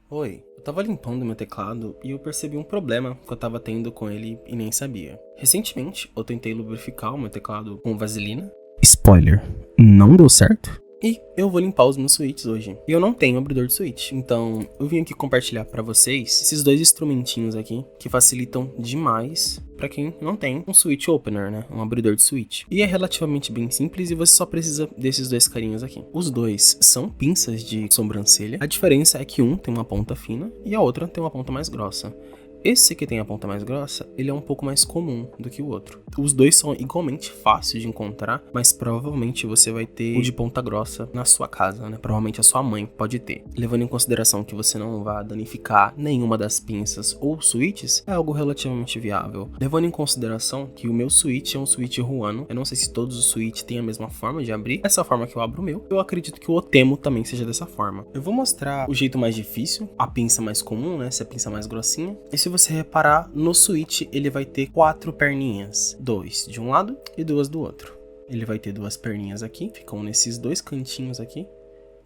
Oi, eu tava limpando meu teclado e eu percebi um problema que eu tava tendo com ele e nem sabia. Recentemente, eu tentei lubrificar o meu teclado com vaselina. Spoiler, não deu certo. E eu vou limpar os meus switches hoje. E eu não tenho abridor de switch, então eu vim aqui compartilhar pra vocês esses dois instrumentinhos aqui que facilitam demais pra quem não tem um switch opener, né? Um abridor de switch. E é relativamente bem simples e você só precisa desses dois carinhos aqui. Os dois são pinças de sobrancelha. A diferença é que um tem uma ponta fina e a outra tem uma ponta mais grossa. Esse que tem a ponta mais grossa, ele é um pouco mais comum do que o outro. Os dois são igualmente fáceis de encontrar, mas provavelmente você vai ter o de ponta grossa na sua casa, né? Provavelmente a sua mãe pode ter. Levando em consideração que você não vai danificar nenhuma das pinças ou switches, é algo relativamente viável. Levando em consideração que o meu switch é um switch Ruano, eu não sei se todos os switches têm a mesma forma de abrir, essa forma que eu abro o meu, eu acredito que o Otemo também seja dessa forma. Eu vou mostrar o jeito mais difícil, a pinça mais comum, né? Essa é a pinça mais grossinha. E se você reparar, no switch ele vai ter 4 perninhas, 2 de um lado e 2 do outro. Ele vai ter 2 perninhas aqui, ficam nesses dois cantinhos aqui.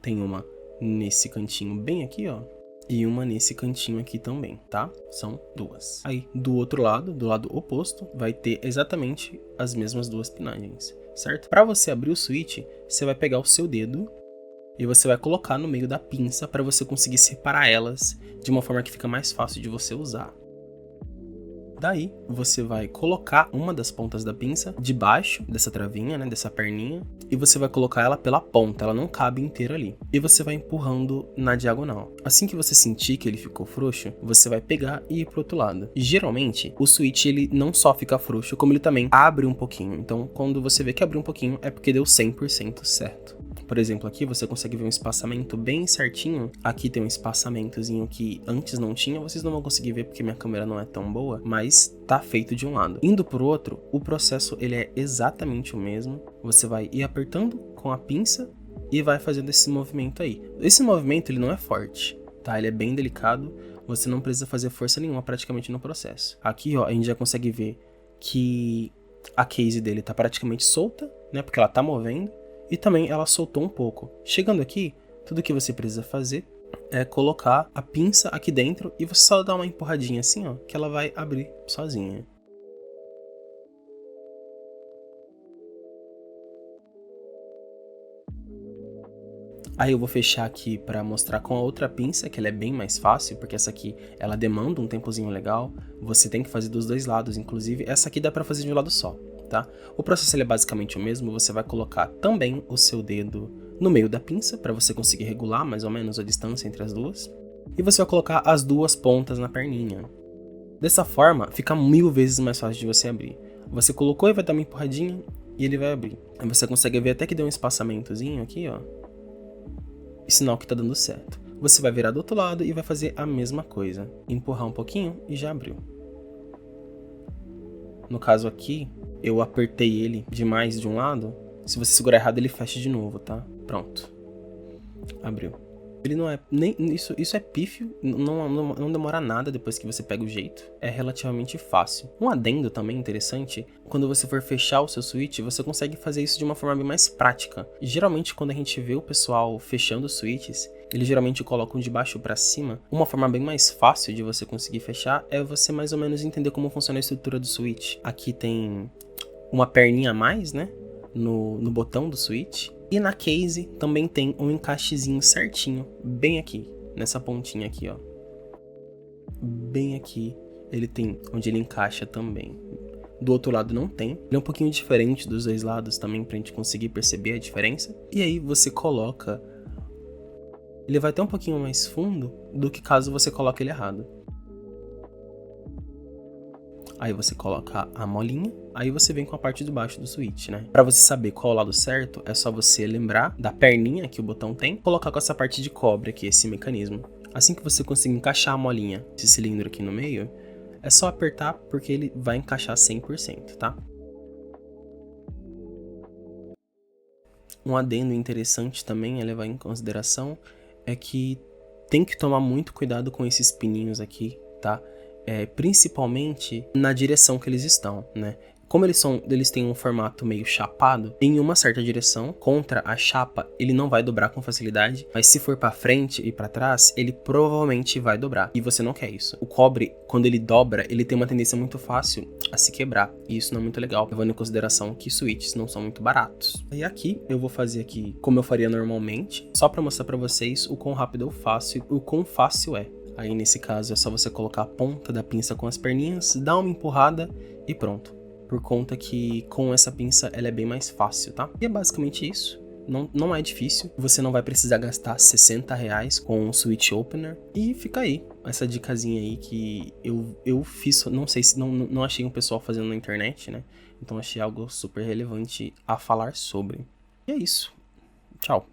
Tem uma nesse cantinho bem aqui, ó, e uma nesse cantinho aqui também, tá? São 2. Aí, do outro lado, do lado oposto, vai ter exatamente as mesmas 2 pinagens, certo? Para você abrir o switch, você vai pegar o seu dedo e você vai colocar no meio da pinça para você conseguir separar elas de uma forma que fica mais fácil de você usar. Daí, você vai colocar uma das pontas da pinça debaixo dessa travinha, né, dessa perninha, e você vai colocar ela pela ponta, ela não cabe inteira ali. E você vai empurrando na diagonal. Assim que você sentir que ele ficou frouxo, você vai pegar e ir pro outro lado. E geralmente, o switch ele não só fica frouxo, como ele também abre um pouquinho. Então, quando você vê que abriu um pouquinho, é porque deu 100% certo. Por exemplo, aqui você consegue ver um espaçamento bem certinho. Aqui tem um espaçamentozinho que antes não tinha. Vocês não vão conseguir ver porque minha câmera não é tão boa, mas tá feito de um lado. Indo pro outro, o processo ele é exatamente o mesmo. Você vai ir apertando com a pinça e vai fazendo esse movimento aí. Esse movimento ele não é forte, tá? Ele é bem delicado. Você não precisa fazer força nenhuma praticamente no processo. Aqui, ó, a gente já consegue ver que a case dele tá praticamente solta, né? Porque ela tá movendo. E também ela soltou um pouco. Chegando aqui, tudo que você precisa fazer é colocar a pinça aqui dentro e você só dá uma empurradinha assim, ó, que ela vai abrir sozinha. Aí eu vou fechar aqui para mostrar com a outra pinça, que ela é bem mais fácil, porque essa aqui ela demanda um tempozinho legal. Você tem que fazer dos dois lados, inclusive essa aqui dá para fazer de um lado só. Tá? O processo ele é basicamente o mesmo, você vai colocar também o seu dedo no meio da pinça para você conseguir regular mais ou menos a distância entre as duas. E você vai colocar as duas pontas na perninha. Dessa forma, fica 1000 vezes mais fácil de você abrir. Você colocou e vai dar uma empurradinha e ele vai abrir. Aí você consegue ver até que deu um espaçamentozinho aqui, ó. Sinal que tá dando certo. Você vai virar do outro lado e vai fazer a mesma coisa. Empurrar um pouquinho e já abriu. No caso aqui, eu apertei ele demais de um lado. Se você segurar errado, ele fecha de novo, tá? Pronto. Abriu. Ele não é... nem isso é pífio. Não demora nada depois que você pega o jeito. É relativamente fácil. Um adendo também interessante. Quando você for fechar o seu switch, você consegue fazer isso de uma forma bem mais prática. E, geralmente, quando a gente vê o pessoal fechando os switches, eles geralmente colocam de baixo para cima. Uma forma bem mais fácil de você conseguir fechar é você mais ou menos entender como funciona a estrutura do switch. Aqui tem uma perninha a mais, né? No botão do switch. E na case também tem um encaixezinho certinho, bem aqui, nessa pontinha aqui, ó. Bem aqui, ele tem onde ele encaixa também. Do outro lado não tem. Ele é um pouquinho diferente dos dois lados também, pra gente conseguir perceber a diferença. E aí você coloca... Ele vai até um pouquinho mais fundo do que caso você coloque ele errado. Aí você coloca a molinha, aí você vem com a parte de baixo do switch, né? Pra você saber qual é o lado certo, é só você lembrar da perninha que o botão tem, colocar com essa parte de cobre aqui, esse mecanismo. Assim que você conseguir encaixar a molinha, esse cilindro aqui no meio, é só apertar porque ele vai encaixar 100%, tá? Um adendo interessante também a levar em consideração é que tem que tomar muito cuidado com esses pininhos aqui, tá? Principalmente na direção que eles estão, né? Como eles têm um formato meio chapado, em uma certa direção, contra a chapa, ele não vai dobrar com facilidade, mas se for pra frente e pra trás, ele provavelmente vai dobrar, e você não quer isso. O cobre, quando ele dobra, ele tem uma tendência muito fácil a se quebrar, e isso não é muito legal, levando em consideração que switches não são muito baratos. E aqui, eu vou fazer aqui como eu faria normalmente, só pra mostrar pra vocês o quão rápido eu faço e o quão fácil é. Aí nesse caso é só você colocar a ponta da pinça com as perninhas, dar uma empurrada e pronto. Por conta que com essa pinça ela é bem mais fácil, tá? E é basicamente isso. Não é difícil, você não vai precisar gastar R$60 com um switch opener. E fica aí, essa dicasinha aí que eu fiz, não sei se não achei um pessoal fazendo na internet, né? Então achei algo super relevante a falar sobre. E é isso. Tchau.